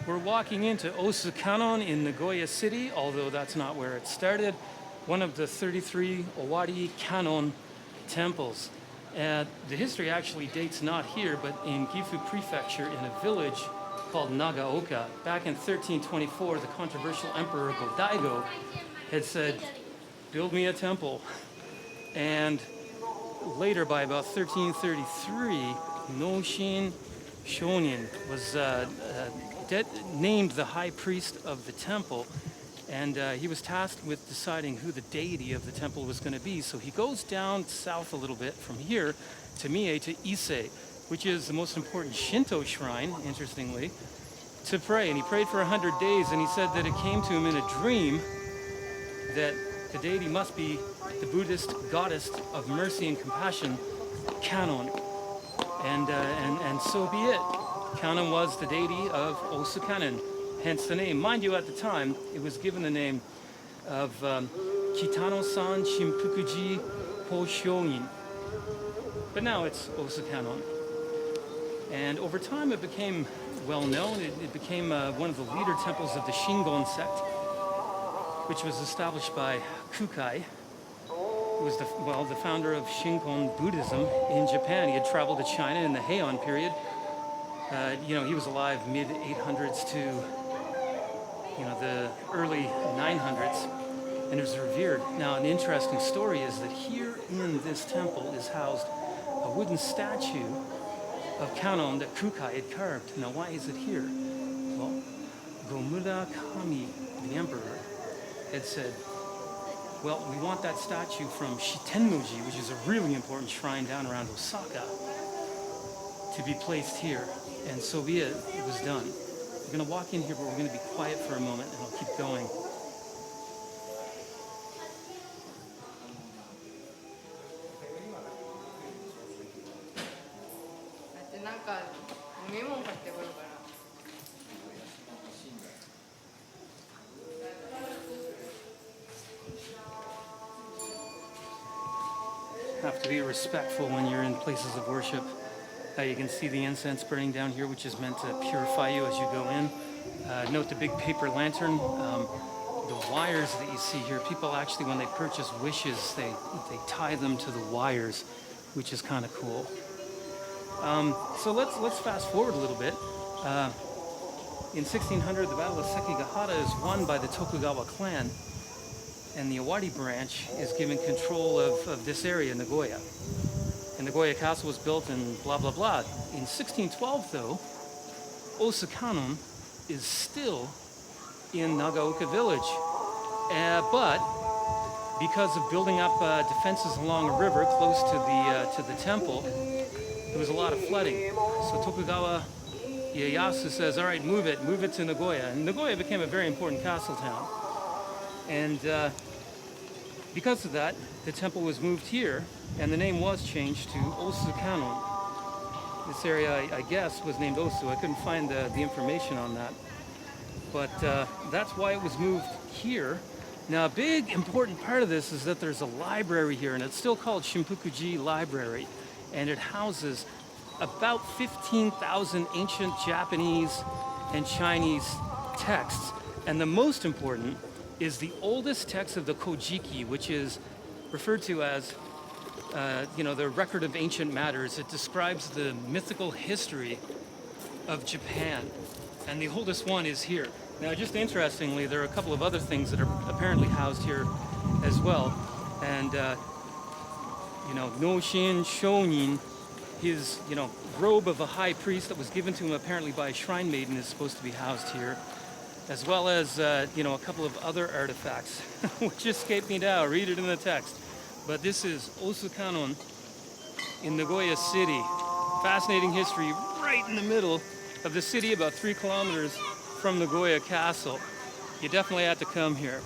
We're walking into Osu Kannon in Nagoya City, although that's not where it started. One of the 33 Owari Kannon temples. And the history actually dates not here, but in Gifu Prefecture in a village called Nagaoka. Back in 1324, the controversial emperor Go-Daigo had said, build me a temple. And later, by about 1333, Noshin Shonin was named the high priest of the temple, and he was tasked with deciding who the deity of the temple was going to be. So he goes down south a little bit from here to Mie to Ise, which is the most important Shinto shrine, interestingly, to pray. And he prayed for 100 days, and he said that it came to him in a dream that the deity must be the Buddhist goddess of mercy and compassion, Kannon. And so be it. Kannon was the deity of Osu Kannon, hence the name. Mind you, at the time, it was given the name of Kitano-san Shinpukuji Library. But now it's Osu Kannon. And over time, it became well known. It became one of the leader temples of the Shingon sect, which was established by Kukai, who was the founder of Shingon Buddhism in Japan. He had traveled to China in the Heian period. He was alive mid-800s to, the early 900s, and it was revered. Now, an interesting story is that here in this temple is housed a wooden statue of Kannon that Kukai had carved. Now, why is it here? Well, Gomura Kami, the emperor, had said, well, we want that statue from Shitennoji, which is a really important shrine down around Osaka, to be placed here. And so be it. It was done. We're going to walk in here, but we're going to be quiet for a moment, and I'll keep going. Have to be respectful when you're in places of worship. You can see the incense burning down here, which is meant to purify you as you go in. Note the big paper lantern. The wires that you see here, people actually, when they purchase wishes, they tie them to the wires, which is kind of cool. So let's fast forward a little bit. In 1600, the Battle of Sekigahara is won by the Tokugawa clan, and the Owari branch is given control of this area, Nagoya. And Nagoya Castle was built and blah, blah, blah. In 1612, though, Osu Kannon is still in Nagaoka village. But because of building up defenses along a river close to the temple, there was a lot of flooding. So Tokugawa Ieyasu says, all right, move it to Nagoya. And Nagoya became a very important castle town. And because of that, the temple was moved here, and the name was changed to Osu Kannon. This area, I guess, was named Osu. I couldn't find the information on that. But that's why it was moved here. Now, a big important part of this is that there's a library here, and it's still called Shinpukuji Library. And it houses about 15,000 ancient Japanese and Chinese texts. And the most important is the oldest text of the Kojiki, which is referred to as, the record of ancient matters. It describes the mythical history of Japan, and the oldest one is here. Now, just interestingly, there are a couple of other things that are apparently housed here as well. And, Noshin Shonin, his, robe of a high priest that was given to him apparently by a shrine maiden is supposed to be housed here, as well as, a couple of other artifacts, which escaped me now. Read it in the text. But this is Osu Kannon in Nagoya City. Fascinating history right in the middle of the city, about 3 kilometers from Nagoya Castle. You definitely have to come here.